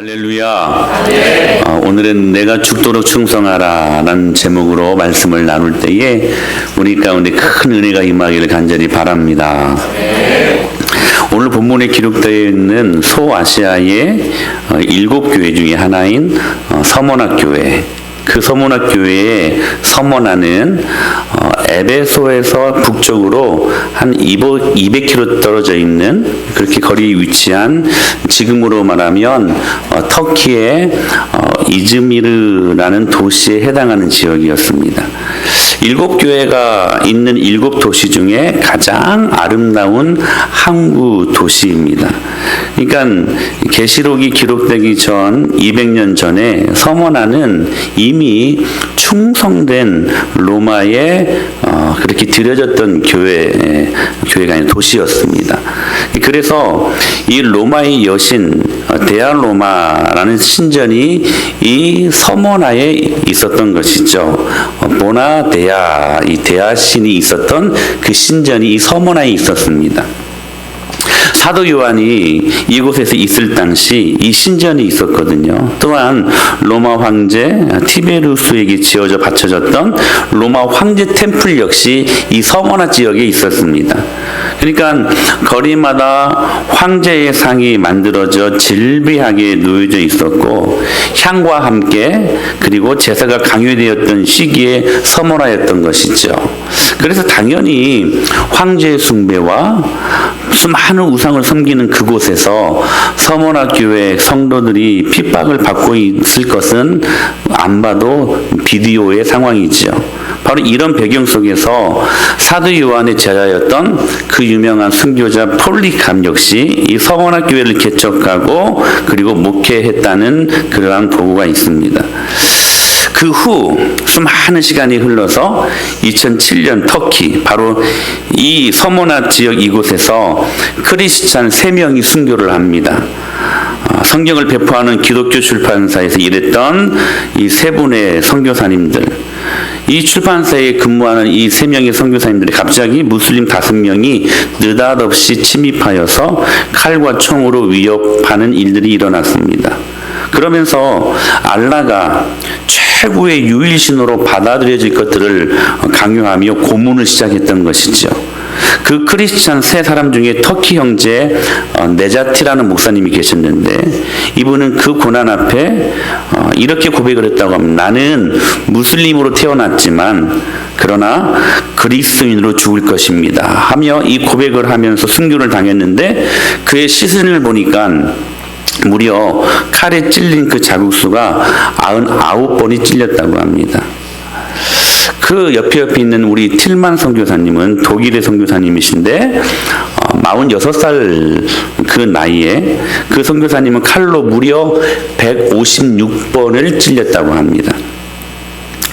할렐루야. 오늘은 내가 죽도록 충성하라 라는 제목으로 말씀을 나눌 때에 우리 가운데 큰 은혜가 임하기를 간절히 바랍니다. 오늘 본문에 기록되어 있는 소아시아의 7교회 중에 하나인 서문학교회, 그 서문학교회의 서문화는 에베소에서 북쪽으로 한 200km 떨어져 있는 그렇게 거리에 위치한, 지금으로 말하면 터키의 이즈미르라는 도시에 해당하는 지역이었습니다. 7교회가 있는 7도시 중에 가장 아름다운 항구 도시입니다. 그러니까 계시록이 기록되기 전 200년 전에 서문화는 이미 충성된 로마에 그렇게 들여졌던 교회가 아닌 도시였습니다. 그래서 이 로마의 여신 데아로마라는 신전이 이 서문화에 있었던 것이죠. 보나데아, 이 데아 신이 있었던 그 신전이 이 서문화에 있었습니다. 사도 요한이 이곳에서 있을 당시 이 신전이 있었거든요. 또한 로마 황제 티베루스에게 지어져 바쳐졌던 로마 황제 템플 역시 이 서문화 지역에 있었습니다. 그러니까 거리마다 황제의 상이 만들어져 질비하게 놓여져 있었고, 향과 함께 그리고 제사가 강요되었던 시기에 서문화였던 것이죠. 그래서 당연히 황제의 숭배와 수많은 우상을 섬기는 그곳에서 서문화 교회 성도들이 핍박을 받고 있을 것은 안 봐도 비디오의 상황이지요. 바로 이런 배경 속에서 사도 요한의 제자였던 그 유명한 순교자 폴리감 역시 이 서문화 교회를 개척하고 그리고 목회했다는 그러한 보고가 있습니다. 그 후 수많은 시간이 흘러서 2007년 터키, 바로 이 서문화 지역 이곳에서 크리스찬 3명이 순교를 합니다. 성경을 배포하는 기독교 출판사에서 일했던 이 3분의 선교사님들, 이 출판사에 근무하는 이 3명의 선교사님들이 갑자기 무슬림 5명이 느닷없이 침입하여서 칼과 총으로 위협하는 일들이 일어났습니다. 그러면서 알라가 최고의 유일신으로 받아들여질 것들을 강요하며 고문을 시작했던 것이죠. 그 크리스찬 3사람 중에 터키 형제 네자티라는 목사님이 계셨는데, 이분은 그 고난 앞에 이렇게 고백을 했다고 합니다. 나는 무슬림으로 태어났지만 그러나 그리스도인으로 죽을 것입니다 하며 이 고백을 하면서 순교를 당했는데, 그의 시신을 보니까 무려 칼에 찔린 그 자국수가 99번이 찔렸다고 합니다. 그 옆에 있는 우리 틸만 선교사님은 독일의 선교사님이신데 46살 그 나이에 그 선교사님은 칼로 무려 156번을 찔렸다고 합니다.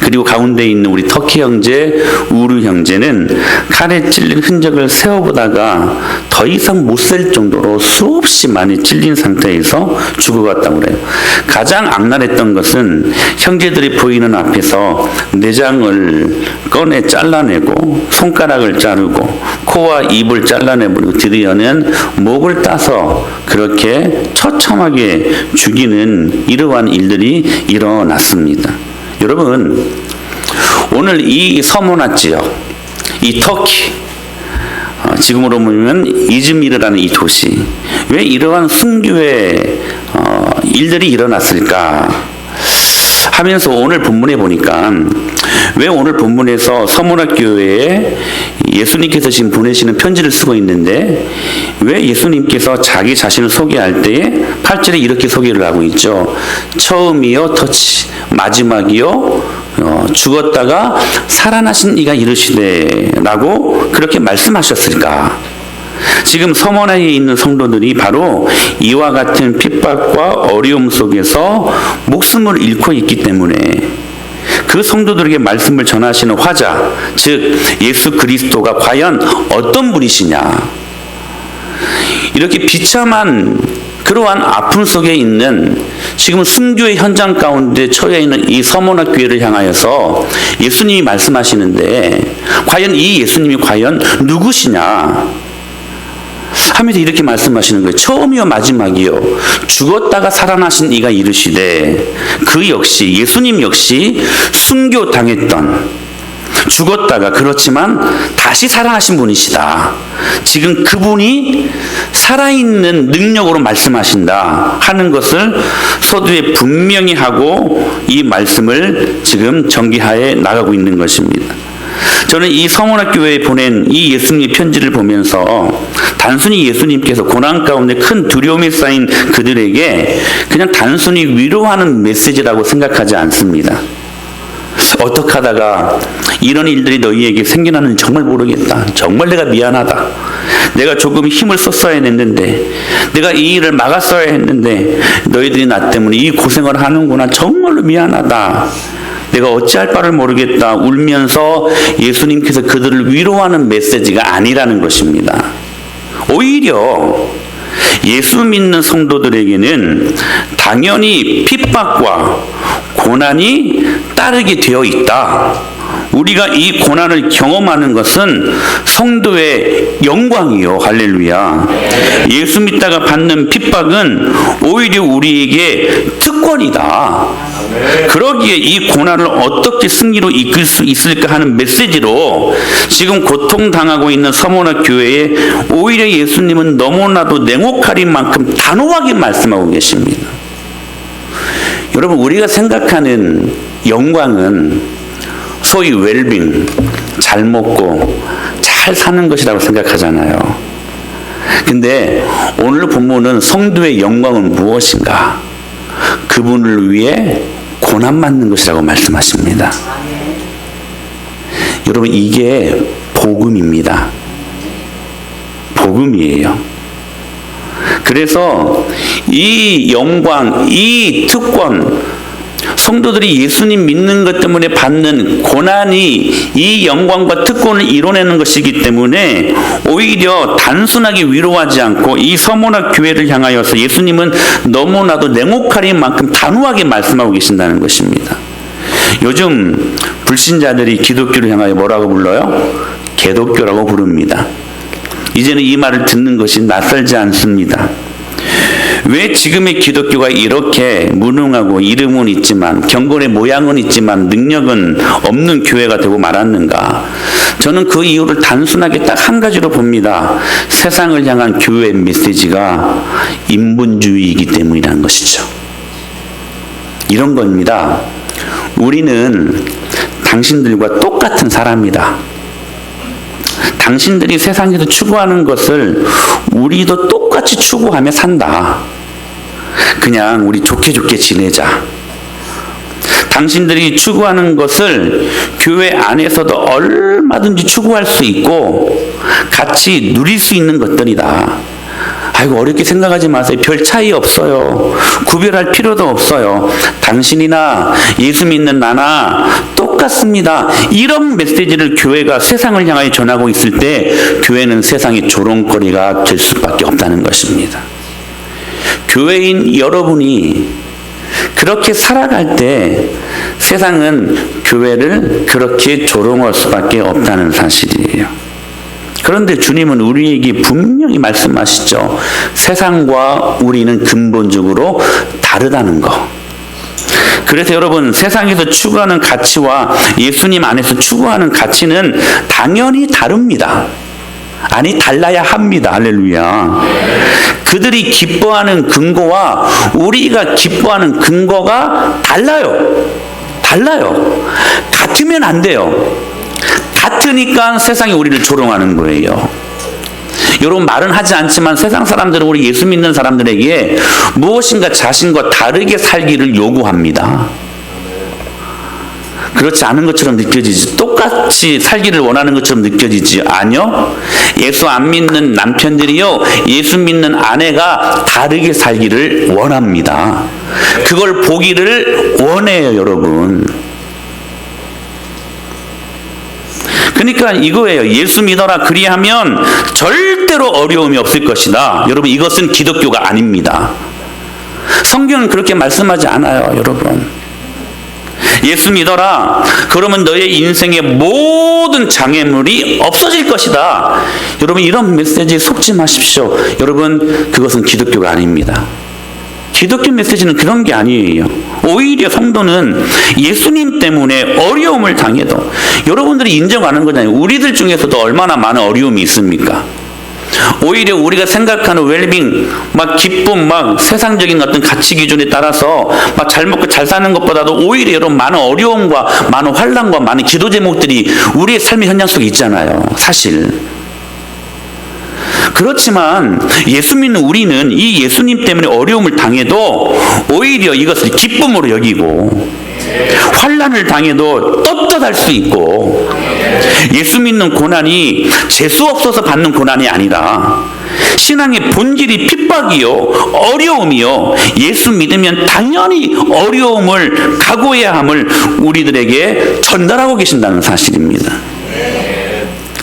그리고 가운데 있는 우리 터키 형제 우르 형제는 칼에 찔린 흔적을 세어보다가 더 이상 못 셀 정도로 수없이 많이 찔린 상태에서 죽어갔다고 그래요. 가장 악랄했던 것은 형제들이 보이는 앞에서 내장을 꺼내 잘라내고 손가락을 자르고 코와 입을 잘라내버리고 드디어는 목을 따서 그렇게 처참하게 죽이는 이러한 일들이 일어났습니다. 여러분, 오늘 이 서문화 지역, 이 터키, 지금으로 보면 이즈미르라는 이 도시, 왜 이러한 순교의 일들이 일어났을까 하면서 오늘 본문에 보니까, 왜 오늘 본문에서 서문화 교회에 예수님께서 지금 보내시는 편지를 쓰고 있는데 왜 예수님께서 자기 자신을 소개할 때에 8절에 이렇게 소개를 하고 있죠. 처음이요 터치, 마지막이요 죽었다가 살아나신 이가 이르시되 라고 그렇게 말씀하셨을까? 지금 서문화에 있는 성도들이 바로 이와 같은 핍박과 어려움 속에서 목숨을 잃고 있기 때문에 그 성도들에게 말씀을 전하시는 화자, 즉 예수 그리스도가 과연 어떤 분이시냐, 이렇게 비참한 그러한 아픔 속에 있는 지금 순교의 현장 가운데 처해 있는 이 서문화 교회를 향하여서 예수님이 말씀하시는데, 과연 이 예수님이 과연 누구시냐 하면서 이렇게 말씀하시는 거예요. 처음이요 마지막이요 죽었다가 살아나신 이가 이르시되 그 역시 예수님 역시 순교당했던 죽었다가 그렇지만 다시 살아나신 분이시다. 지금 그분이 살아있는 능력으로 말씀하신다 하는 것을 서두에 분명히 하고 이 말씀을 지금 전개하에 나가고 있는 것입니다. 저는 이 서문학교회에 보낸 이 예수님의 편지를 보면서 단순히 예수님께서 고난 가운데 큰 두려움이 쌓인 그들에게 그냥 단순히 위로하는 메시지라고 생각하지 않습니다. 어떻게 하다가 이런 일들이 너희에게 생겨나는지 정말 모르겠다. 정말 내가 미안하다. 내가 조금 힘을 썼어야 했는데, 내가 이 일을 막았어야 했는데 너희들이 나 때문에 이 고생을 하는구나. 정말로 미안하다. 내가 어찌할 바를 모르겠다. 울면서 예수님께서 그들을 위로하는 메시지가 아니라는 것입니다. 오히려 예수 믿는 성도들에게는 당연히 핍박과 고난이 따르게 되어 있다. 우리가 이 고난을 경험하는 것은 성도의 영광이요. 할렐루야. 예수 믿다가 받는 핍박은 오히려 우리에게 특권이다. 그러기에 이 고난을 어떻게 승리로 이끌 수 있을까 하는 메시지로 지금 고통당하고 있는 서문학 교회에 오히려 예수님은 너무나도 냉혹하린 만큼 단호하게 말씀하고 계십니다. 여러분, 우리가 생각하는 영광은 소위 웰빙, 잘 먹고 잘 사는 것이라고 생각하잖아요. 근데 오늘 본문은 성도의 영광은 무엇인가? 그분을 위해 고난받는 것이라고 말씀하십니다. 여러분, 이게 복음입니다. 복음이에요. 그래서 이 영광, 이 특권, 성도들이 예수님 믿는 것 때문에 받는 고난이 이 영광과 특권을 이뤄내는 것이기 때문에 오히려 단순하게 위로하지 않고 이 서문학 교회를 향하여서 예수님은 너무나도 냉혹하린 만큼 단호하게 말씀하고 계신다는 것입니다. 요즘 불신자들이 기독교를 향하여 뭐라고 불러요? 개독교라고 부릅니다. 이제는 이 말을 듣는 것이 낯설지 않습니다. 왜 지금의 기독교가 이렇게 무능하고 이름은 있지만 경건의 모양은 있지만 능력은 없는 교회가 되고 말았는가? 저는 그 이유를 단순하게 딱 한 가지로 봅니다. 세상을 향한 교회의 메시지가 인본주의이기 때문이라는 것이죠. 이런 겁니다. 우리는 당신들과 똑같은 사람이다. 당신들이 세상에서 추구하는 것을 우리도 똑같이 추구하며 산다. 그냥 우리 좋게 지내자. 당신들이 추구하는 것을 교회 안에서도 얼마든지 추구할 수 있고 같이 누릴 수 있는 것들이다. 아이고, 어렵게 생각하지 마세요. 별 차이 없어요. 구별할 필요도 없어요. 당신이나 예수 믿는 나나 똑같습니다. 이런 메시지를 교회가 세상을 향하여 전하고 있을 때 교회는 세상의 조롱거리가 될 수밖에 없다는 것입니다. 교회인 여러분이 그렇게 살아갈 때 세상은 교회를 그렇게 조롱할 수밖에 없다는 사실이에요. 그런데 주님은 우리에게 분명히 말씀하시죠. 세상과 우리는 근본적으로 다르다는 거. 그래서 여러분, 세상에서 추구하는 가치와 예수님 안에서 추구하는 가치는 당연히 다릅니다. 아니, 달라야 합니다. 할렐루야. 그들이 기뻐하는 근거와 우리가 기뻐하는 근거가 달라요. 같으면 안 돼요. 같으니까 세상이 우리를 조롱하는 거예요. 여러분, 말은 하지 않지만 세상 사람들은 우리 예수 믿는 사람들에게 무엇인가 자신과 다르게 살기를 요구합니다. 그렇지 않은 것처럼 느껴지지. 똑같이 살기를 원하는 것처럼 느껴지지. 아니요. 예수 안 믿는 남편들이요, 예수 믿는 아내가 다르게 살기를 원합니다. 그걸 보기를 원해요, 여러분. 그러니까 이거예요. 예수 믿어라 그리하면 절대로 어려움이 없을 것이다. 여러분, 이것은 기독교가 아닙니다. 성경은 그렇게 말씀하지 않아요, 여러분. 예수 믿어라. 그러면 너의 인생의 모든 장애물이 없어질 것이다. 여러분, 이런 메시지에 속지 마십시오. 여러분, 그것은 기독교가 아닙니다. 기독교 메시지는 그런 게 아니에요. 오히려 성도는 예수님 때문에 어려움을 당해도, 여러분들이 인정하는 거잖아요. 우리들 중에서도 얼마나 많은 어려움이 있습니까? 오히려 우리가 생각하는 웰빙, 막 기쁨, 막 세상적인 어떤 가치 기준에 따라서 막 잘 먹고 잘 사는 것보다도 오히려 여러분 많은 어려움과 많은 환난과 많은 기도 제목들이 우리의 삶의 현장 속에 있잖아요. 사실. 그렇지만 예수 믿는 우리는 이 예수님 때문에 어려움을 당해도 오히려 이것을 기쁨으로 여기고, 환난을 당해도 떳떳할 수 있고, 예수 믿는 고난이 재수 없어서 받는 고난이 아니라 신앙의 본질이 핍박이요, 어려움이요, 예수 믿으면 당연히 어려움을 각오해야 함을 우리들에게 전달하고 계신다는 사실입니다.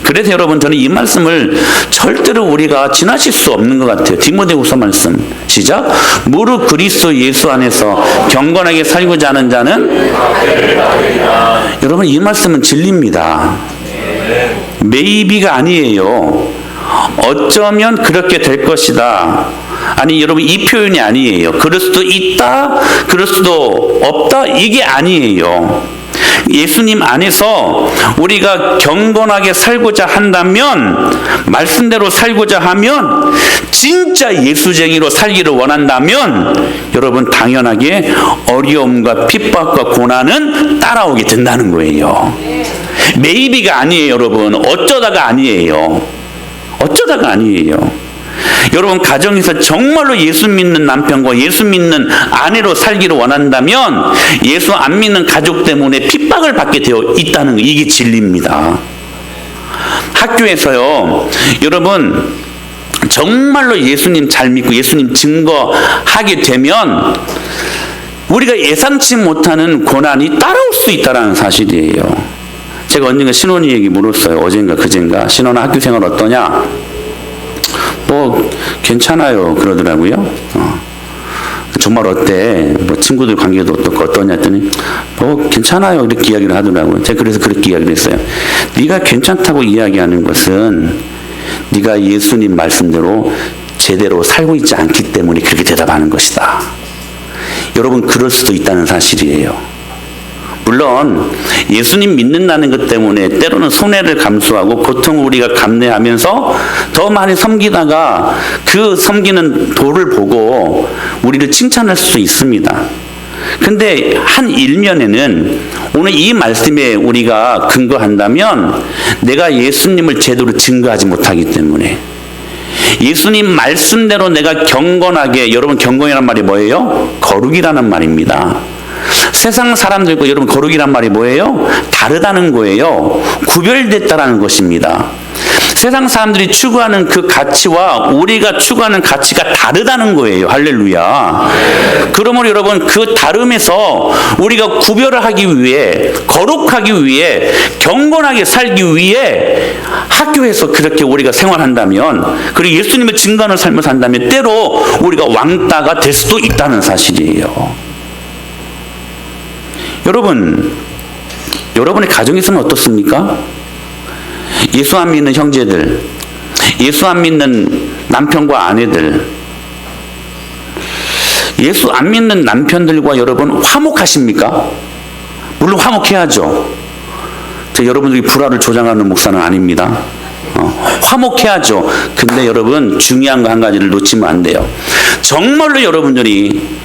그래서 여러분, 저는 이 말씀을 절대로 우리가 지나칠 수 없는 것 같아요. 디모데후서 말씀 시작. 무릇 그리스도 예수 안에서 경건하게 살고자 하는 자는, 여러분, 이 말씀은 진리입니다. 메이비가 아니에요. 어쩌면 그렇게 될 것이다. 아니, 여러분, 이 표현이 아니에요. 그럴 수도 있다, 그럴 수도 없다, 이게 아니에요. 예수님 안에서 우리가 경건하게 살고자 한다면, 말씀대로 살고자 하면, 진짜 예수쟁이로 살기를 원한다면, 여러분, 당연하게 어려움과 핍박과 고난은 따라오게 된다는 거예요. 메이비가 아니에요, 여러분. 어쩌다가 아니에요. 어쩌다가 아니에요. 여러분, 가정에서 정말로 예수 믿는 남편과 예수 믿는 아내로 살기를 원한다면 예수 안 믿는 가족 때문에 핍박을 받게 되어 있다는 거, 이게 진리입니다. 학교에서요, 여러분, 정말로 예수님 잘 믿고 예수님 증거하게 되면 우리가 예상치 못하는 고난이 따라올 수 있다는 사실이에요. 제가 언젠가 신혼이에게 물었어요. 어젠가 그젠가. 신혼아, 학교 생활 어떠냐? 뭐 괜찮아요 그러더라고요. 정말 어때? 뭐 친구들 관계도 어떠냐 했더니 뭐 괜찮아요 이렇게 이야기를 하더라고요. 제가 그래서 그렇게 이야기를 했어요. 네가 괜찮다고 이야기하는 것은 네가 예수님 말씀대로 제대로 살고 있지 않기 때문에 그렇게 대답하는 것이다. 여러분, 그럴 수도 있다는 사실이에요. 물론 예수님 믿는다는 것 때문에 때로는 손해를 감수하고 고통을 우리가 감내하면서 더 많이 섬기다가 그 섬기는 도를 보고 우리를 칭찬할 수 있습니다. 근데 한 일면에는 오늘 이 말씀에 우리가 근거한다면 내가 예수님을 제대로 증거하지 못하기 때문에, 예수님 말씀대로 내가 경건하게, 여러분, 경건이란 말이 뭐예요? 거룩이라는 말입니다. 세상 사람들과 여러분, 거룩이란 말이 뭐예요? 다르다는 거예요. 구별됐다라는 것입니다. 세상 사람들이 추구하는 그 가치와 우리가 추구하는 가치가 다르다는 거예요. 할렐루야. 그러므로 여러분, 그 다름에서 우리가 구별을 하기 위해, 거룩하기 위해, 경건하게 살기 위해 학교에서 그렇게 우리가 생활한다면, 그리고 예수님의 증거하는 삶을 산다면 때로 우리가 왕따가 될 수도 있다는 사실이에요. 여러분, 여러분의 가정에서는 어떻습니까? 예수 안 믿는 형제들, 예수 안 믿는 남편과 아내들, 예수 안 믿는 남편들과 여러분 화목하십니까? 물론 화목해야죠. 여러분들이 불화를 조장하는 목사는 아닙니다. 화목해야죠. 근데 여러분, 중요한 거 한 가지를 놓치면 안 돼요. 정말로 여러분들이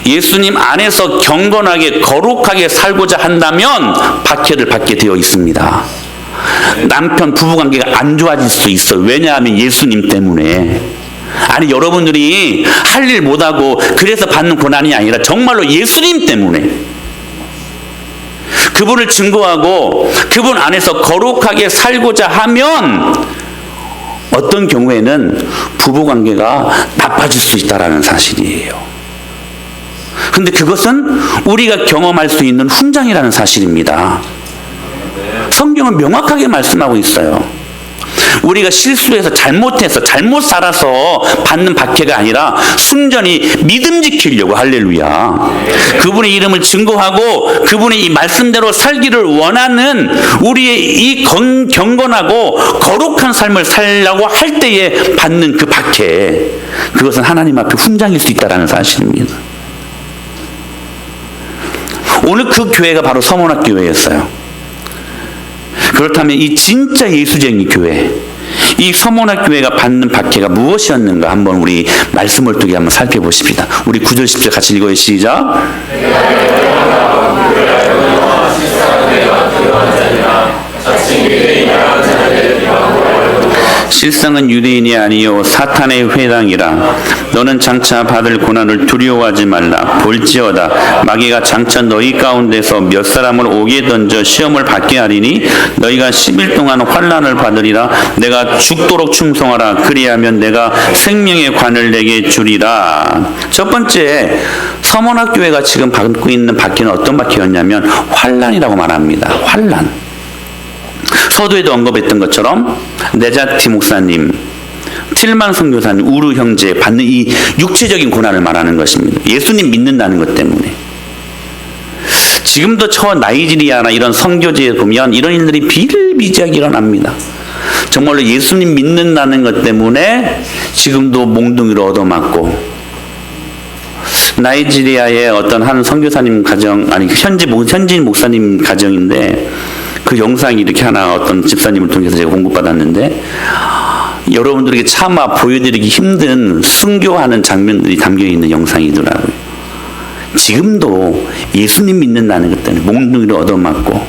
예수님 안에서 경건하게 거룩하게 살고자 한다면 박해를 받게 되어 있습니다. 남편 부부관계가 안 좋아질 수 있어요. 왜냐하면 예수님 때문에. 아니, 여러분들이 할 일 못하고 그래서 받는 고난이 아니라 정말로 예수님 때문에. 그분을 증거하고 그분 안에서 거룩하게 살고자 하면 어떤 경우에는 부부관계가 나빠질 수 있다는 사실이에요. 근데 그것은 우리가 경험할 수 있는 훈장이라는 사실입니다. 성경은 명확하게 말씀하고 있어요. 우리가 실수해서 잘못해서 잘못 살아서 받는 박해가 아니라 순전히 믿음 지키려고. 할렐루야. 그분의 이름을 증거하고 그분의 이 말씀대로 살기를 원하는 우리의 이 경건하고 거룩한 삶을 살려고 할 때에 받는 그 박해, 그것은 하나님 앞에 훈장일 수 있다는 사실입니다. 오늘 그 교회가 바로 서문학 교회였어요. 그렇다면 이 진짜 예수쟁이 교회, 이 서문학 교회가 받는 박해가 무엇이었는가 한번 우리 말씀을 통해 한번 살펴보십시다. 우리 9절 10절 같이 읽어요. 시작. 실상은 유대인이 아니요 사탄의 회당이라. 너는 장차 받을 고난을 두려워하지 말라. 볼지어다 마귀가 장차 너희 가운데서 몇 사람을 옥에 던져 시험을 받게 하리니 너희가 10일 동안 환난을 받으리라. 내가 죽도록 충성하라. 그리하면 내가 생명의 관을 내게 주리라. 첫 번째, 서문학 교회가 지금 받고 있는 박해는 어떤 박해였냐면 환난이라고 말합니다. 환난. 서두에도 언급했던 것처럼 네자티 목사님, 틸만 선교사님, 우르 형제 받는 이 육체적인 고난을 말하는 것입니다. 예수님 믿는다는 것 때문에. 지금도 나이지리아나 이런 선교지에 보면 이런 일들이 비일비재하게 일어납니다. 정말로 예수님 믿는다는 것 때문에 지금도 몽둥이로 얻어맞고, 나이지리아의 어떤 한 선교사님 가정, 아니 현지인 목사님 가정인데, 그 영상이 이렇게 하나 어떤 집사님을 통해서 제가 공급받았는데, 여러분들에게 차마 보여드리기 힘든 순교하는 장면들이 담겨있는 영상이더라고요. 지금도 예수님 믿는다는 것 때문에 몽둥이를 얻어맞고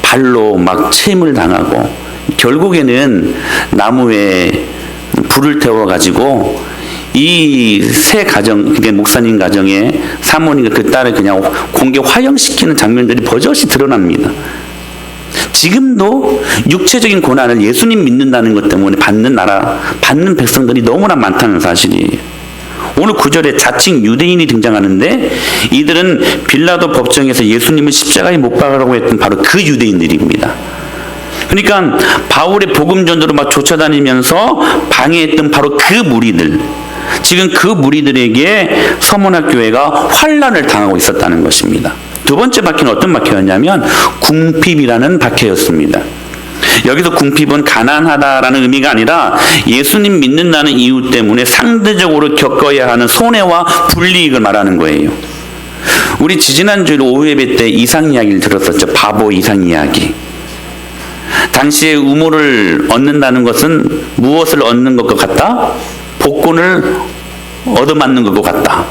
발로 막 체임을 당하고 결국에는 나무에 불을 태워가지고 이 세 가정, 그게 목사님 가정에 사모님과 그 딸을 그냥 공개 화형시키는 장면들이 버젓이 드러납니다. 지금도 육체적인 고난을 예수님 믿는다는 것 때문에 받는 백성들이 너무나 많다는 사실이에요. 오늘 9절에 자칭 유대인이 등장하는데, 이들은 빌라도 법정에서 예수님을 십자가에 못 박으라고 했던 바로 그 유대인들입니다. 그러니까 바울의 복음 전도로 막 쫓아다니면서 방해했던 바로 그 무리들, 지금 그 무리들에게 서문학 교회가 환난을 당하고 있었다는 것입니다. 두 번째 박해는 어떤 박해였냐면 궁핍이라는 박해였습니다. 여기서 궁핍은 가난하다라는 의미가 아니라 예수님 믿는다는 이유 때문에 상대적으로 겪어야 하는 손해와 불이익을 말하는 거예요. 우리 지지난주에 오후 예배 때 이상 이야기를 들었었죠. 바보 이상 이야기. 당시에 우물을 얻는다는 것은 무엇을 얻는 것과 같다? 복권을 얻어맞는 것과 같다.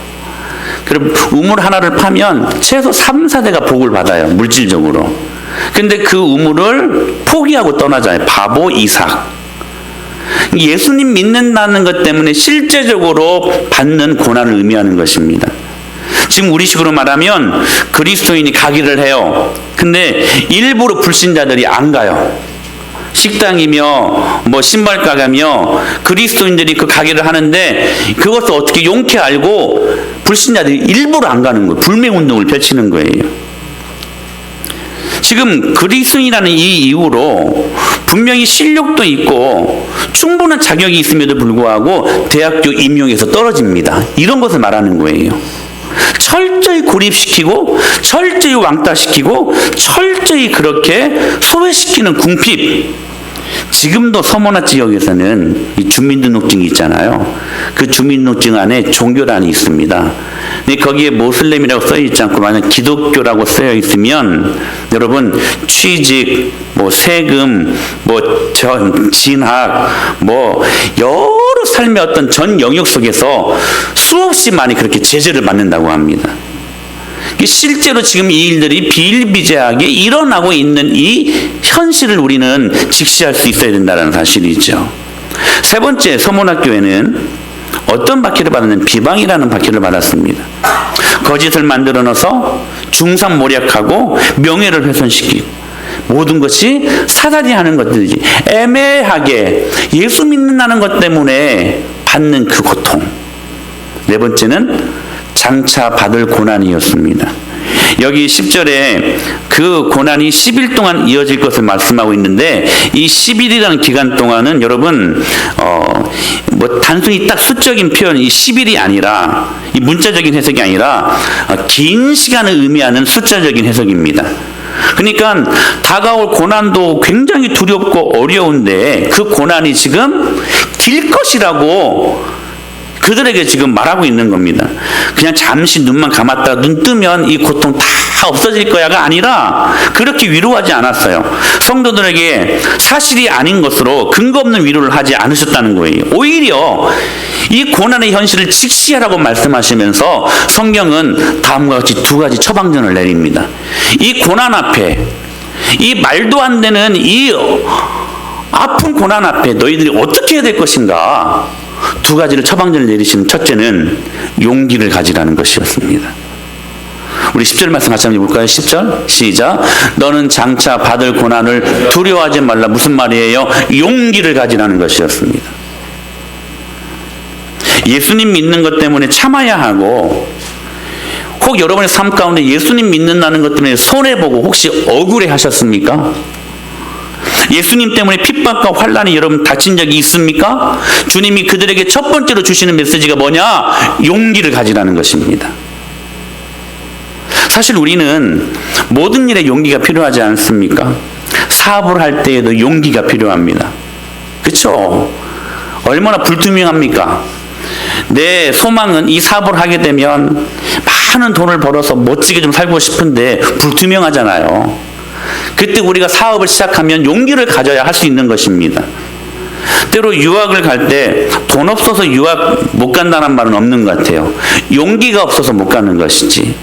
그럼 우물 하나를 파면 최소 3, 4대가 복을 받아요. 물질적으로. 근데 그 우물을 포기하고 떠나잖아요. 바보 이삭. 예수님 믿는다는 것 때문에 실제적으로 받는 고난을 의미하는 것입니다. 지금 우리식으로 말하면 그리스도인이 가기를 해요. 근데 일부러 불신자들이 안 가요. 식당이며 뭐 신발가게며 그리스도인들이 그 가게를 하는데 그것을 어떻게 용케 알고 불신자들이 일부러 안 가는 거예요. 불매운동을 펼치는 거예요. 지금 그리스도인이라는 이 이유로 분명히 실력도 있고 충분한 자격이 있음에도 불구하고 대학교 임용에서 떨어집니다. 이런 것을 말하는 거예요. 철저히 고립시키고 철저히 왕따시키고 철저히 그렇게 소외시키는 궁핍. 지금도 서머나 지역에서는 이 주민등록증이 있잖아요. 그 주민등록증 안에 종교란이 있습니다. 근데 거기에 모슬렘이라고 써 있지 않고 만약 기독교라고 쓰여 있으면 여러분 취직, 뭐 세금, 뭐 진학, 뭐 여러 삶의 어떤 전 영역 속에서 수없이 많이 그렇게 제재를 받는다고 합니다. 실제로 지금 이 일들이 비일비재하게 일어나고 있는 이 현실을 우리는 직시할 수 있어야 된다는 사실이죠. 세 번째, 서문학교에는 어떤 박해를 받는 비방이라는 박해를 받았습니다. 거짓을 만들어 넣어서 중상모략하고 명예를 훼손시키고 모든 것이 사단이 하는 것들이지 애매하게 예수 믿는다는 것 때문에 받는 그 고통. 네 번째는 장차 받을 고난이었습니다. 여기 10절에 그 고난이 10일 동안 이어질 것을 말씀하고 있는데, 이 10일이라는 기간 동안은 여러분 뭐 단순히 딱 수적인 표현, 이 10일이 아니라, 이 문자적인 해석이 아니라 긴 시간을 의미하는 숫자적인 해석입니다. 그러니까 다가올 고난도 굉장히 두렵고 어려운데 그 고난이 지금 길 것이라고 그들에게 지금 말하고 있는 겁니다. 그냥 잠시 눈만 감았다가 눈 뜨면 이 고통 다 없어질 거야가 아니라 그렇게 위로하지 않았어요. 성도들에게 사실이 아닌 것으로 근거 없는 위로를 하지 않으셨다는 거예요. 오히려 이 고난의 현실을 직시하라고 말씀하시면서 성경은 다음과 같이 두 가지 처방전을 내립니다. 이 고난 앞에, 이 말도 안 되는 이 아픈 고난 앞에 너희들이 어떻게 해야 될 것인가? 두 가지를 처방전을 내리시는 첫째는 용기를 가지라는 것이었습니다. 우리 10절 말씀 같이 한번 볼까요? 10절 시작. 너는 장차 받을 고난을 두려워하지 말라. 무슨 말이에요? 용기를 가지라는 것이었습니다. 예수님 믿는 것 때문에 참아야 하고, 혹 여러분의 삶 가운데 예수님 믿는다는 것 때문에 손해보고 혹시 억울해 하셨습니까? 예수님 때문에 핍박과 환난이 여러분 닥친 적이 있습니까? 주님이 그들에게 첫 번째로 주시는 메시지가 뭐냐? 용기를 가지라는 것입니다. 사실 우리는 모든 일에 용기가 필요하지 않습니까? 사업을 할 때에도 용기가 필요합니다. 그렇죠? 얼마나 불투명합니까? 내 소망은 이 사업을 하게 되면 많은 돈을 벌어서 멋지게 좀 살고 싶은데 불투명하잖아요. 그때 우리가 사업을 시작하면 용기를 가져야 할 수 있는 것입니다. 때로 유학을 갈 때 돈 없어서 유학 못 간다는 말은 없는 것 같아요. 용기가 없어서 못 가는 것이지.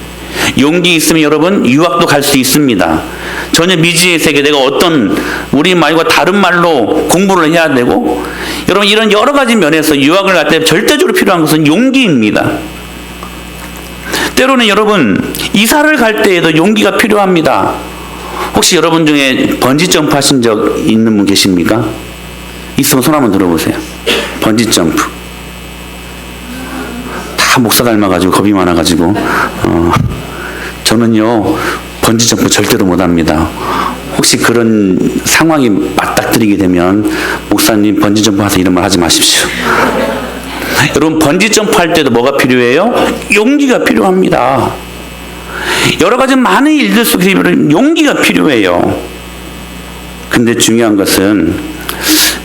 용기 있으면 여러분 유학도 갈 수 있습니다. 전혀 미지의 세계, 내가 어떤 우리 말과 다른 말로 공부를 해야 되고, 여러분 이런 여러 가지 면에서 유학을 갈 때 절대적으로 필요한 것은 용기입니다. 때로는 여러분 이사를 갈 때에도 용기가 필요합니다. 혹시 여러분 중에 번지점프 하신 적 있는 분 계십니까? 있으면 손 한번 들어보세요. 번지점프. 다 목사 닮아가지고 겁이 많아가지고 저는요 번지점프 절대로 못합니다. 혹시 그런 상황이 맞닥뜨리게 되면 목사님 번지점프 하세요 이런 말 하지 마십시오. 여러분 번지점프 할 때도 뭐가 필요해요? 용기가 필요합니다. 여러 가지 많은 일들 속에 용기가 필요해요. 근데 중요한 것은,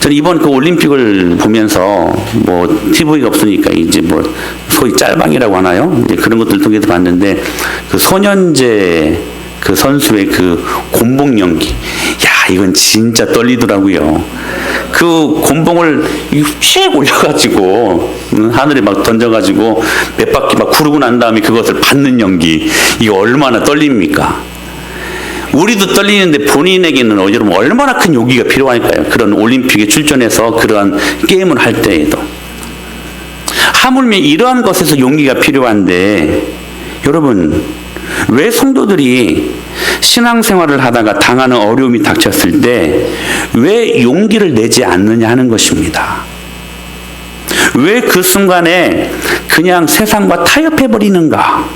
저는 이번 그 올림픽을 보면서 뭐 TV가 없으니까 이제 뭐 소위 짤방이라고 하나요? 이제 그런 것들 통해서 봤는데, 그 손현재 그 선수의 그 곤봉 연기, 야 이건 진짜 떨리더라고요. 그 곤봉을 휙 올려가지고 하늘에 막 던져가지고 몇 바퀴 막 구르고 난 다음에 그것을 받는 연기, 이거 얼마나 떨립니까? 우리도 떨리는데 본인에게는 여러분 얼마나 큰 용기가 필요할까요? 그런 올림픽에 출전해서 그러한 게임을 할 때에도. 하물며 이러한 것에서 용기가 필요한데, 여러분 왜 성도들이 신앙생활을 하다가 당하는 어려움이 닥쳤을 때 왜 용기를 내지 않느냐 하는 것입니다. 왜 그 순간에 그냥 세상과 타협해버리는가?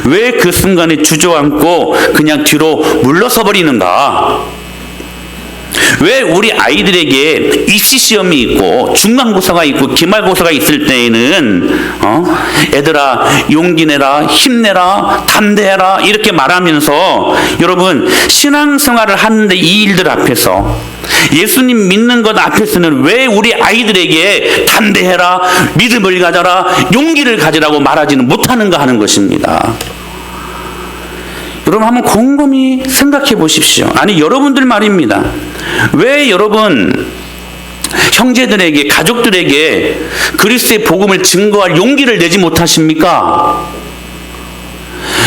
왜 그 순간에 주저앉고 그냥 뒤로 물러서 버리는가? 왜 우리 아이들에게 입시시험이 있고 중간고사가 있고 기말고사가 있을 때에는 애들아 용기 내라, 힘내라, 담대해라 이렇게 말하면서, 여러분 신앙생활을 하는데 이 일들 앞에서, 예수님 믿는 것 앞에서는 왜 우리 아이들에게 담대해라, 믿음을 가져라, 용기를 가지라고 말하지는 못하는가 하는 것입니다. 여러분 한번 곰곰이 생각해 보십시오. 아니 여러분들 말입니다. 왜 여러분 형제들에게, 가족들에게 그리스도의 복음을 증거할 용기를 내지 못하십니까?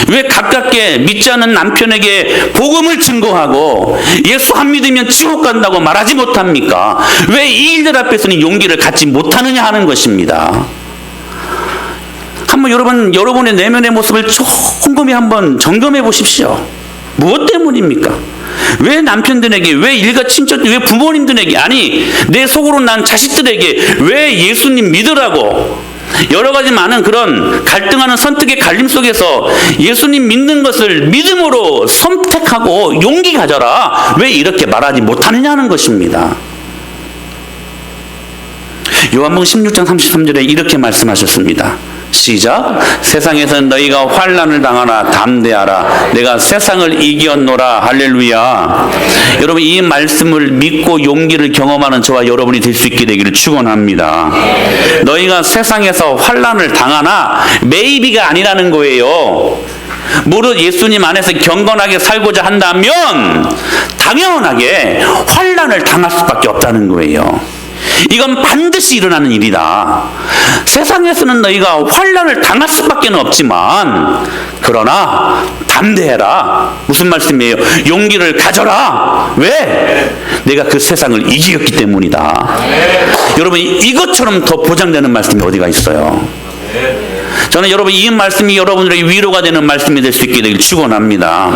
왜 가깝게 믿지 않는 남편에게 복음을 증거하고 예수 안 믿으면 지옥 간다고 말하지 못합니까? 왜 이 일들 앞에서는 용기를 갖지 못하느냐 하는 것입니다. 한번 여러분의 내면의 모습을 곰곰이 한번 점검해 보십시오. 무엇 때문입니까? 왜 남편들에게, 왜 일가 친척들, 왜 부모님들에게, 아니 내 속으로 난 자식들에게 왜 예수님 믿으라고, 여러 가지 많은 그런 갈등하는 선택의 갈림 속에서 예수님 믿는 것을 믿음으로 선택하고 용기 가져라. 왜 이렇게 말하지 못하느냐는 것입니다. 요한복음 16장 33절에 이렇게 말씀하셨습니다. 시작. 세상에서 너희가 환난을 당하나 담대하라. 내가 세상을 이겼노라. 할렐루야. 여러분, 이 말씀을 믿고 용기를 경험하는 저와 여러분이 될 수 있게 되기를 축원합니다. 너희가 세상에서 환난을 당하나 maybe가 아니라는 거예요. 무릇 예수님 안에서 경건하게 살고자 한다면 당연하게 환난을 당할 수밖에 없다는 거예요. 이건 반드시 일어나는 일이다. 세상에서는 너희가 환난을 당할 수밖에 없지만 그러나 담대해라. 무슨 말씀이에요? 용기를 가져라. 왜? 내가 그 세상을 이기었기 때문이다. 여러분, 이것처럼 더 보장되는 말씀이 어디가 있어요? 저는 여러분 이 말씀이 여러분들에게 위로가 되는 말씀이 될 수 있게 되길 축원합니다.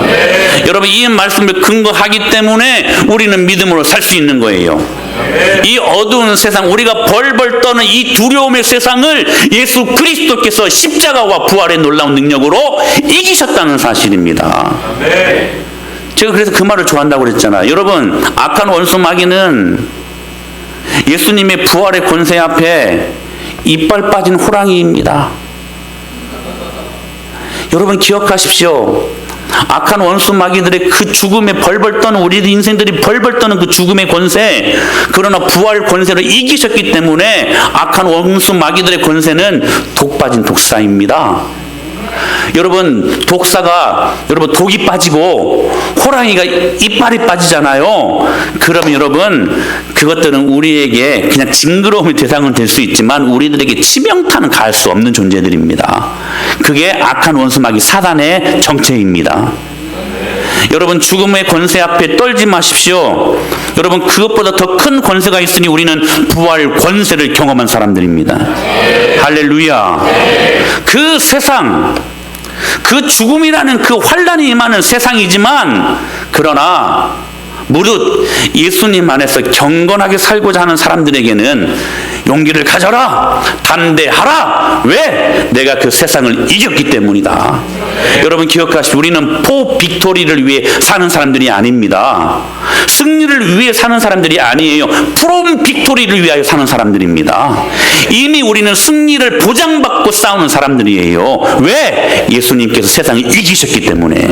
여러분, 이 말씀을 근거하기 때문에 우리는 믿음으로 살 수 있는 거예요. 이 어두운 세상, 우리가 벌벌 떠는 이 두려움의 세상을 예수 그리스도께서 십자가와 부활의 놀라운 능력으로 이기셨다는 사실입니다. 제가 그래서 그 말을 좋아한다고 그랬잖아요. 여러분, 악한 원수 마귀는 예수님의 부활의 권세 앞에 이빨 빠진 호랑이입니다. 여러분 기억하십시오. 악한 원수 마귀들의 그 죽음에 벌벌 떠는, 우리 인생들이 벌벌 떠는 그 죽음의 권세, 그러나 부활 권세를 이기셨기 때문에 악한 원수 마귀들의 권세는 독 빠진 독사입니다. 여러분, 독사가, 여러분, 독이 빠지고 호랑이가 이빨이 빠지잖아요. 그러면 여러분, 그것들은 우리에게 그냥 징그러움의 대상은 될 수 있지만 우리들에게 치명타는 가할 수 없는 존재들입니다. 그게 악한 원수마귀 사단의 정체입니다. 여러분, 죽음의 권세 앞에 떨지 마십시오. 여러분, 그것보다 더 큰 권세가 있으니 우리는 부활 권세를 경험한 사람들입니다. 할렐루야. 그 세상, 그 죽음이라는 그 환난이 임하는 세상이지만 그러나 무릇 예수님 안에서 경건하게 살고자 하는 사람들에게는 용기를 가져라, 담대하라. 왜? 내가 그 세상을 이겼기 때문이다. 여러분 기억하십시오. 우리는 포 빅토리를 위해 사는 사람들이 아닙니다. 승리를 위해 사는 사람들이 아니에요. 프롬 빅토리를 위하여 사는 사람들입니다. 이미 우리는 승리를 보장받고 싸우는 사람들이에요. 왜? 예수님께서 세상을 이기셨기 때문에.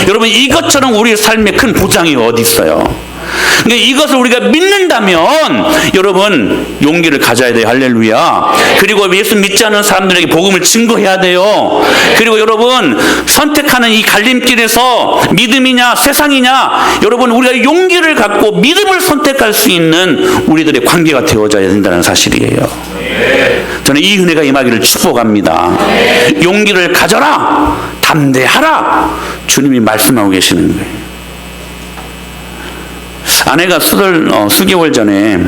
여러분, 이것처럼 우리의 삶에 큰 보장이 어디 있어요? 그러니까 이것을 우리가 믿는다면 여러분 용기를 가져야 돼요. 할렐루야. 그리고 예수 믿지 않는 사람들에게 복음을 증거해야 돼요. 그리고 여러분, 선택하는 이 갈림길에서 믿음이냐 세상이냐, 여러분 우리가 용기를 갖고 믿음을 선택할 수 있는 우리들의 관계가 되어져야 된다는 사실이에요. 저는 이 은혜가 임하기를 축복합니다. 용기를 가져라, 담대하라. 주님이 말씀하고 계시는 거예요. 아내가 수개월 전에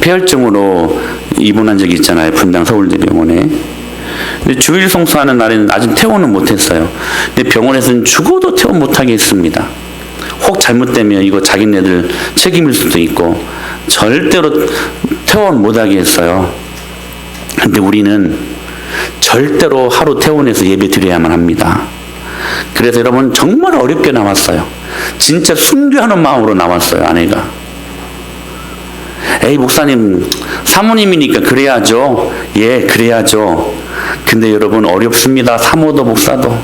폐혈증으로 입원한 적이 있잖아요. 분당 서울대병원에. 근데 주일 성수하는 날에는 아직 퇴원은 못했어요. 근데 병원에서는 죽어도 퇴원 못하게 했습니다. 혹 잘못되면 이거 자기네들 책임일 수도 있고 절대로 퇴원 못하게 했어요. 근데 우리는 절대로 하루 퇴원해서 예배 드려야만 합니다. 그래서 여러분 정말 어렵게 나왔어요. 진짜 순교하는 마음으로 나왔어요. 아내가. 에이 목사님, 사모님이니까 그래야죠. 예, 그래야죠. 근데 여러분 어렵습니다. 사모도 목사도.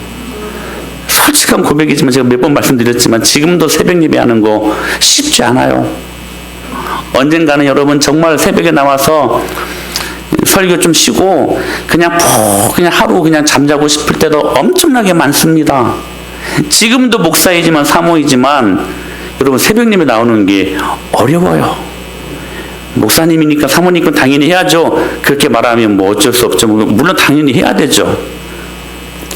솔직한 고백이지만 제가 몇 번 말씀드렸지만 지금도 새벽 예배하는 거 쉽지 않아요. 언젠가는 여러분 정말 새벽에 나와서 설교 좀 쉬고 그냥 그냥 하루 그냥 잠자고 싶을 때도 엄청나게 많습니다. 지금도 목사이지만 사모이지만 여러분 새벽 예배 나오는 게 어려워요. 목사님이니까 사모니까 당연히 해야죠. 그렇게 말하면 뭐 어쩔 수 없죠. 물론 당연히 해야 되죠.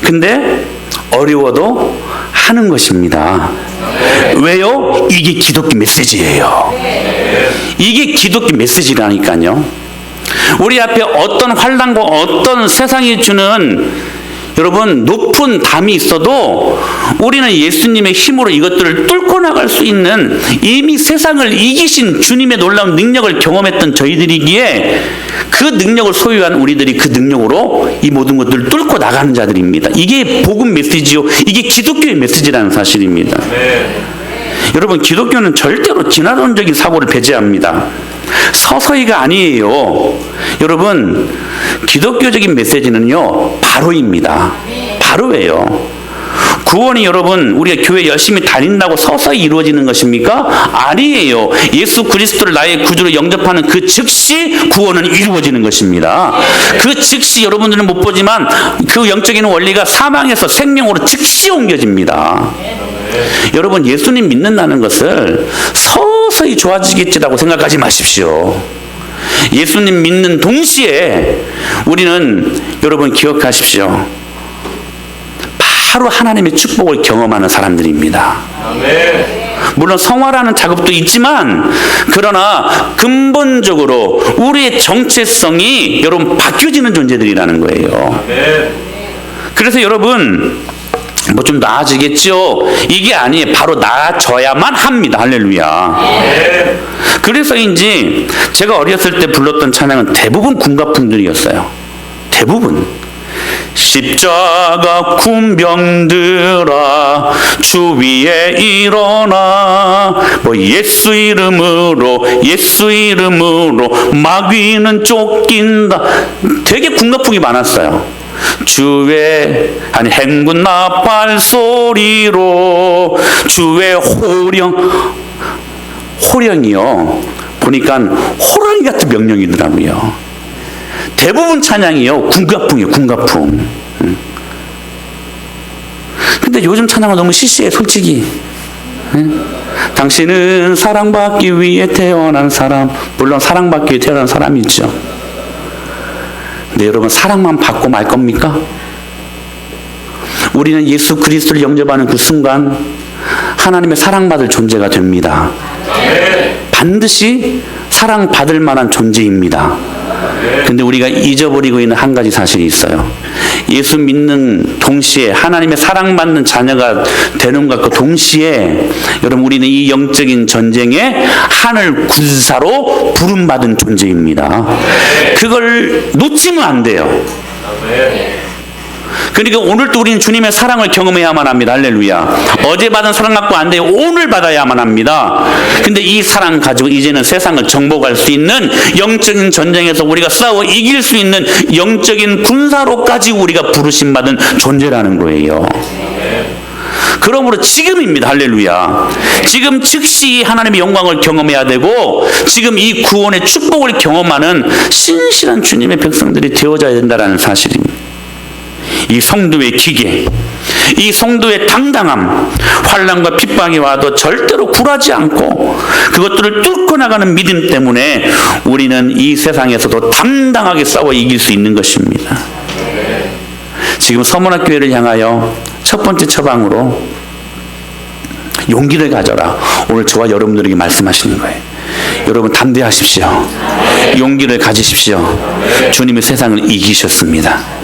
근데 어려워도 하는 것입니다. 왜요? 이게 기독교 메시지예요. 이게 기독교 메시지라니까요. 우리 앞에 어떤 환난과 어떤 세상이 주는 여러분, 높은 담이 있어도 우리는 예수님의 힘으로 이것들을 뚫고 나갈 수 있는, 이미 세상을 이기신 주님의 놀라운 능력을 경험했던 저희들이기에 그 능력을 소유한 우리들이 그 능력으로 이 모든 것들을 뚫고 나가는 자들입니다. 이게 복음 메시지요, 이게 기독교의 메시지라는 사실입니다. 여러분, 기독교는 절대로 진화론적인 사고를 배제합니다. 서서히가 아니에요. 여러분, 기독교적인 메시지는요, 바로입니다. 바로예요. 구원이 여러분, 우리가 교회 열심히 다닌다고 서서히 이루어지는 것입니까? 아니에요. 예수 그리스도를 나의 구주로 영접하는 그 즉시 구원은 이루어지는 것입니다. 그 즉시 여러분들은 못 보지만 그 영적인 원리가 사망에서 생명으로 즉시 옮겨집니다. 여러분, 예수님 믿는다는 것을 서서히 좋아지겠지라고 생각하지 마십시오. 예수님 믿는 동시에 우리는, 여러분 기억하십시오, 바로 하나님의 축복을 경험하는 사람들입니다. 물론 성화라는 작업도 있지만, 그러나 근본적으로 우리의 정체성이 여러분 바뀌어지는 존재들이라는 거예요. 그래서 여러분, 뭐 좀 나아지겠죠? 이게 아니에요. 바로 나아져야만 합니다. 할렐루야. 그래서인지 제가 어렸을 때 불렀던 찬양은 대부분 군가풍들이었어요. 대부분. 십자가 군병들아 주 위에 일어나, 뭐 예수 이름으로 마귀는 쫓긴다. 되게 군가풍이 많았어요. 주의 행군 나팔 소리로 주의 호령이요. 보니까 호랑이 같은 명령이더라고요. 대부분 찬양이요, 군가풍이에요. 군가풍. 근데 요즘 찬양은 너무 시시해, 솔직히. 당신은 사랑받기 위해 태어난 사람. 물론 사랑받기 위해 태어난 사람이죠. 근데 여러분, 사랑만 받고 말 겁니까? 우리는 예수 그리스도를 영접하는 그 순간 하나님의 사랑받을 존재가 됩니다. 반드시 사랑받을 만한 존재입니다. 근데 우리가 잊어버리고 있는 한 가지 사실이 있어요. 예수 믿는 동시에 하나님의 사랑받는 자녀가 되는 것과 동시에 여러분, 우리는 이 영적인 전쟁에 하늘 군사로 부름받은 존재입니다. 그걸 놓치면 안 돼요. 그러니까 오늘도 우리는 주님의 사랑을 경험해야만 합니다. 할렐루야. 어제 받은 사랑 갖고 안 돼요. 오늘 받아야만 합니다. 근데 이 사랑 가지고 이제는 세상을 정복할 수 있는, 영적인 전쟁에서 우리가 싸워 이길 수 있는 영적인 군사로까지 우리가 부르심 받은 존재라는 거예요. 그러므로 지금입니다. 할렐루야. 지금 즉시 하나님의 영광을 경험해야 되고, 지금 이 구원의 축복을 경험하는 신실한 주님의 백성들이 되어져야 된다는 사실입니다. 이 성도의 기계, 이 성도의 당당함, 환난과 핍박이 와도 절대로 굴하지 않고 그것들을 뚫고 나가는 믿음 때문에 우리는 이 세상에서도 당당하게 싸워 이길 수 있는 것입니다. 지금 서문학교회를 향하여 첫 번째 처방으로 용기를 가져라, 오늘 저와 여러분들에게 말씀하시는 거예요. 여러분, 담대하십시오. 용기를 가지십시오. 주님이 세상을 이기셨습니다.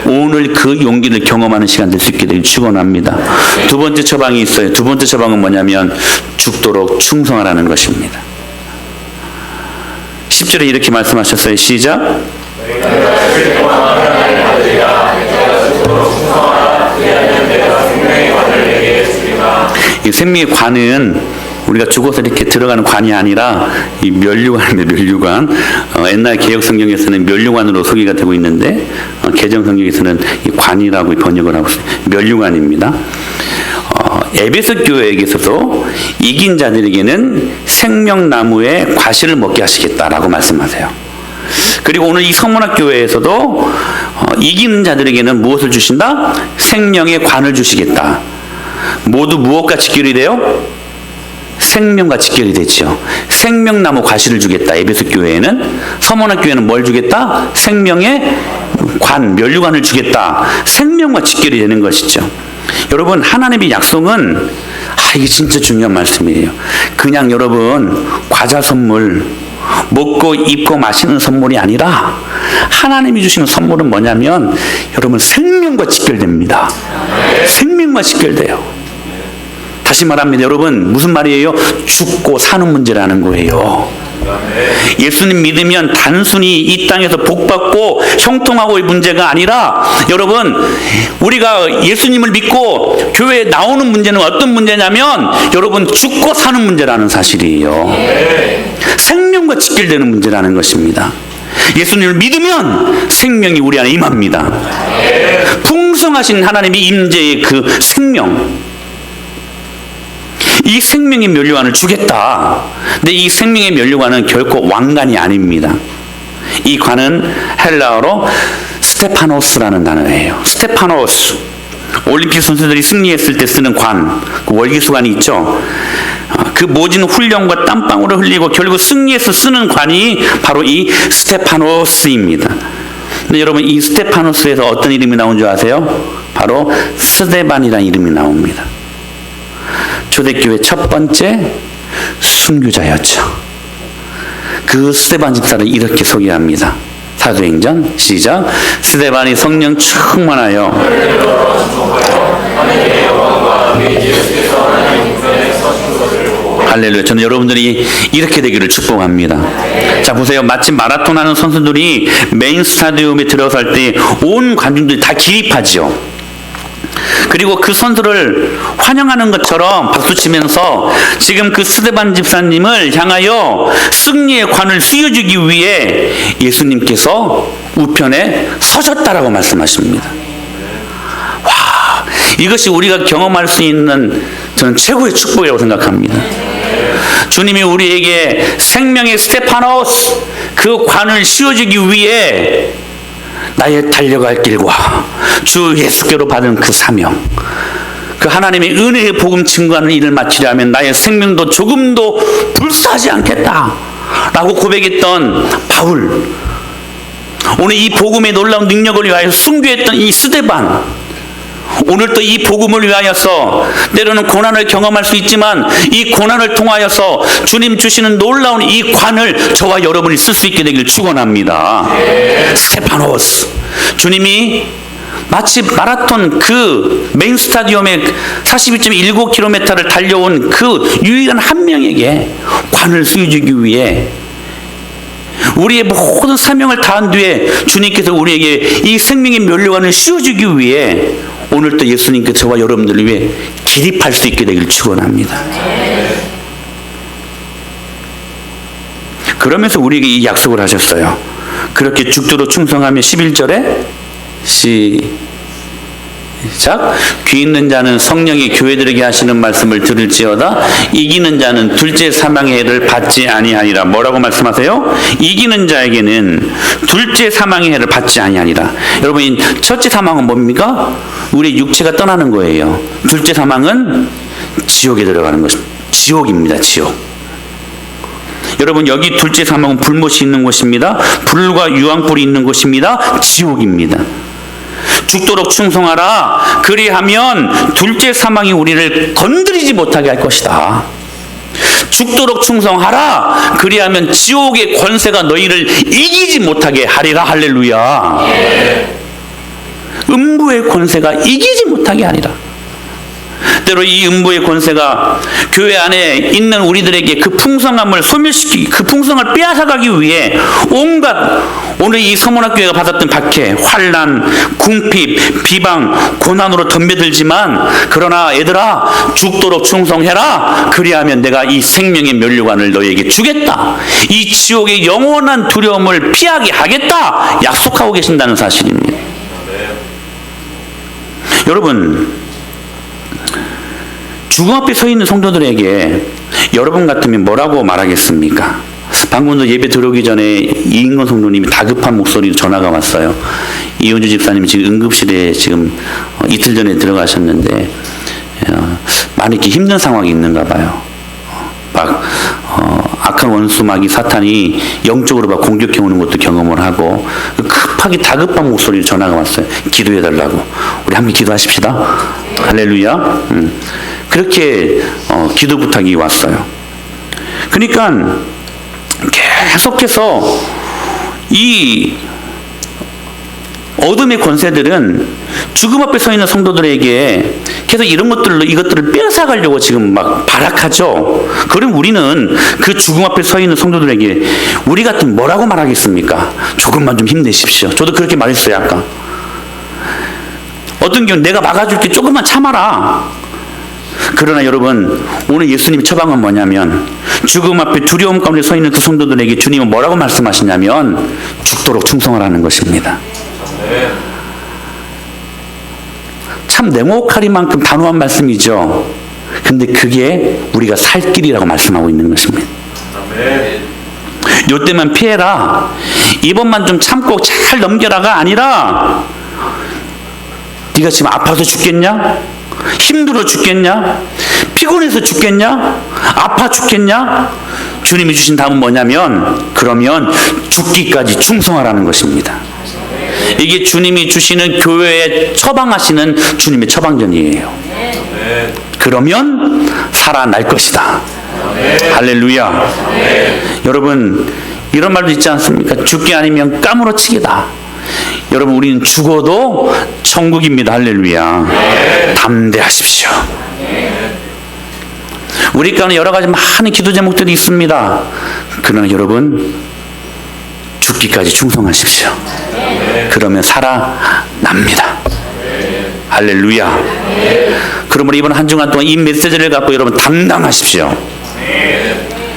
오늘 그 용기를 경험하는 시간 될 수 있게 되길 축원합니다. 두 번째 처방이 있어요. 두 번째 처방은 뭐냐면 죽도록 충성하라는 것입니다. 10절에 이렇게 말씀하셨어요. 시작. 이 생명의 관은 우리가 죽어서 이렇게 들어가는 관이 아니라 이 면류관입니다. 면류관. 옛날 개혁 성경에서는 면류관으로 소개가 되고 있는데, 개정 성경에서는 이 관이라고 번역을 하고 있어요. 면류관입니다. 에베소 교회에게서도 이긴 자들에게는 생명나무의 과실을 먹게 하시겠다라고 말씀하세요. 그리고 오늘 이 서문학 교회에서도 이기는 자들에게는 무엇을 주신다? 생명의 관을 주시겠다. 모두 무엇과 직결이 돼요? 생명과 직결이 되죠. 생명나무 과실을 주겠다. 에베소 교회에는. 서문학 교회는 뭘 주겠다? 생명의 관, 면류관을 주겠다. 생명과 직결이 되는 것이죠. 여러분, 하나님의 약속은 이게 진짜 중요한 말씀이에요. 그냥 여러분 과자 선물, 먹고 입고 마시는 선물이 아니라 하나님이 주시는 선물은 뭐냐면 여러분 생명과 직결됩니다. 생명과 직결돼요. 다시 말합니다. 여러분 무슨 말이에요? 죽고 사는 문제라는 거예요. 예수님 믿으면 단순히 이 땅에서 복받고 형통하고의 문제가 아니라 여러분 우리가 예수님을 믿고 교회에 나오는 문제는 어떤 문제냐면 여러분 죽고 사는 문제라는 사실이에요. 생명과 직결되는 문제라는 것입니다. 예수님을 믿으면 생명이 우리 안에 임합니다. 풍성하신 하나님의 임재의 그 생명, 이 생명의 면류관을 주겠다. 근데 이 생명의 면류관은 결코 왕관이 아닙니다. 이 관은 헬라어로 스테파노스라는 단어예요. 스테파노스. 올림픽 선수들이 승리했을 때 쓰는 관, 그 월기수관이 있죠. 그 모진 훈련과 땀방울을 흘리고 결국 승리해서 쓰는 관이 바로 이 스테파노스입니다. 근데 여러분 이 스테파노스에서 어떤 이름이 나온 줄 아세요? 바로 스데반이라는 이름이 나옵니다. 초대교회 첫 번째 순교자였죠. 그 스데반 집사를 이렇게 소개합니다. 사도행전 시작. 스데반이 성령 충만하여 할렐루야. 저는 여러분들이 이렇게 되기를 축복합니다. 자 보세요. 마치 마라톤 하는 선수들이 메인 스타디움에 들어설 때 온 관중들이 다 기립하죠. 그리고 그 선수를 환영하는 것처럼 박수치면서 지금 그 스데반 집사님을 향하여 승리의 관을 씌워주기 위해 예수님께서 우편에 서셨다라고 말씀하십니다. 와, 이것이 우리가 경험할 수 있는 저는 최고의 축복이라고 생각합니다. 주님이 우리에게 생명의 스테파노스 그 관을 씌워주기 위해 나의 달려갈 길과 주 예수께로 받은 그 사명, 그 하나님의 은혜의 복음 증거하는 일을 마치려 하면 나의 생명도 조금도 불사하지 않겠다 라고 고백했던 바울, 오늘 이 복음의 놀라운 능력을 위하여 순교했던 이 스데반, 오늘 또 이 복음을 위하여서 때로는 고난을 경험할 수 있지만 이 고난을 통하여서 주님 주시는 놀라운 이 관을 저와 여러분이 쓸 수 있게 되길 축원합니다. 스테파노스, 주님이 마치 마라톤 그 메인 스타디움에 42.19km를 달려온 그 유일한 한 명에게 관을 씌워주기 위해 우리의 모든 사명을 다한 뒤에 주님께서 우리에게 이 생명의 면류관을 씌워주기 위해 오늘 또 예수님께 저와 여러분들을 위해 기립할 수 있게 되길 축원합니다. 그러면서 우리에게 이 약속을 하셨어요. 그렇게 죽도록 충성하며 11절에 시작. 귀 있는 자는 성령이 교회들에게 하시는 말씀을 들을지어다. 이기는 자는 둘째 사망의 해를 받지 아니하니라. 뭐라고 말씀하세요? 이기는 자에게는 둘째 사망의 해를 받지 아니하니라. 여러분, 첫째 사망은 뭡니까? 우리 육체가 떠나는 거예요. 둘째 사망은 지옥에 들어가는 것입니다. 지옥입니다. 지옥. 여러분, 여기 둘째 사망은 불못이 있는 곳입니다. 불과 유황불이 있는 곳입니다. 지옥입니다. 죽도록 충성하라. 그리하면 둘째 사망이 우리를 건드리지 못하게 할 것이다. 죽도록 충성하라. 그리하면 지옥의 권세가 너희를 이기지 못하게 하리라. 할렐루야. 음부의 권세가 이기지 못하게 하리라. 때로 이 음부의 권세가 교회 안에 있는 우리들에게 그 풍성함을 소멸시키기, 그 풍성을 빼앗아가기 위해 온갖 오늘 이 서문학교회가 받았던 박해, 환난, 궁핍, 비방, 고난으로 덤벼들지만 그러나 얘들아 죽도록 충성해라. 그리하면 내가 이 생명의 면류관을 너희에게 주겠다. 이 지옥의 영원한 두려움을 피하게 하겠다. 약속하고 계신다는 사실입니다. 여러분, 죽음 앞에 서 있는 성도들에게 여러분 같으면 뭐라고 말하겠습니까? 방금도 예배 들어오기 전에 이인건 성도님이 다급한 목소리로 전화가 왔어요. 이은주 집사님이 지금 응급실에 지금 이틀 전에 들어가셨는데 많이 이렇게 힘든 상황이 있는가 봐요. 막 악한 원수마귀 사탄이 영적으로 막 공격해 오는 것도 경험을 하고 급하게 다급한 목소리로 전화가 왔어요. 기도해 달라고. 우리 함께 기도하십시다. 할렐루야. 그렇게 기도 부탁이 왔어요. 그러니까 계속해서 이 어둠의 권세들은 죽음 앞에 서 있는 성도들에게 계속 이것들을 빼앗아가려고 지금 막 발악하죠. 그럼 우리는 그 죽음 앞에 서 있는 성도들에게 우리 같으면 뭐라고 말하겠습니까? 조금만 좀 힘내십시오. 저도 그렇게 말했어요, 아까. 어떤 경우 내가 막아줄게, 조금만 참아라. 그러나 여러분, 오늘 예수님 처방은 뭐냐면 죽음 앞에 두려움 가운데 서 있는 그 성도들에게 주님은 뭐라고 말씀하시냐면 죽도록 충성하라는 것입니다. 참 냉혹하리만큼 단호한 말씀이죠. 근데 그게 우리가 살 길이라고 말씀하고 있는 것입니다. 요때만 피해라, 이번만 좀 참고 잘 넘겨라가 아니라 네가 지금 아파서 죽겠냐? 힘들어 죽겠냐? 피곤해서 죽겠냐? 아파 죽겠냐? 주님이 주신 답은 뭐냐면 그러면 죽기까지 충성하라는 것입니다. 이게 주님이 주시는 교회에 처방하시는 주님의 처방전이에요. 그러면 살아날 것이다. 할렐루야. 여러분, 이런 말도 있지 않습니까? 죽기 아니면 까무러치기다. 여러분, 우리는 죽어도 천국입니다. 할렐루야. 담대하십시오. 우리 가운데 여러 가지 많은 기도 제목들이 있습니다. 그러나 여러분, 죽기까지 충성하십시오. 그러면 살아납니다. 할렐루야. 그러므로 이번 한 주간 동안 이 메시지를 갖고 여러분 담당하십시오.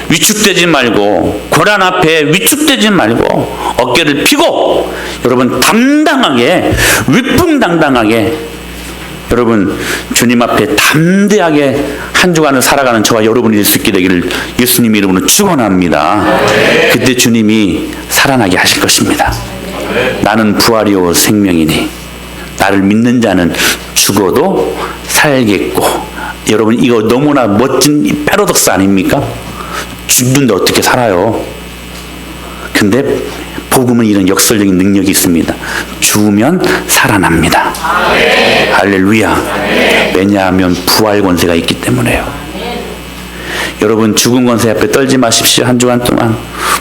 위축되지 말고, 고난 앞에 위축되지 말고 어깨를 펴고 여러분 담당하게, 위풍당당하게 여러분 주님 앞에 담대하게 한 주간을 살아가는 저와 여러분이 될 수 있게 되기를 예수님 이름으로 축원합니다. 그때 주님이 살아나게 하실 것입니다. 나는 부활이요 생명이니 나를 믿는 자는 죽어도 살겠고. 여러분, 이거 너무나 멋진 패러독스 아닙니까? 죽는데 어떻게 살아요? 근데 복음은 이런 역설적인 능력이 있습니다. 죽으면 살아납니다. 할렐루야. 왜냐하면 부활 권세가 있기 때문에요. 여러분, 죽은 권세 앞에 떨지 마십시오. 한 주간 동안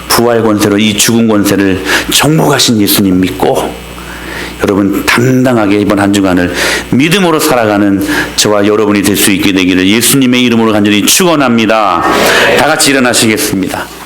부활 권세로 이 죽은 권세를 정복하신 예수님 믿고 여러분 당당하게 이번 한 주간을 믿음으로 살아가는 저와 여러분이 될 수 있게 되기를 예수님의 이름으로 간절히 축원합니다. 다 같이 일어나시겠습니다.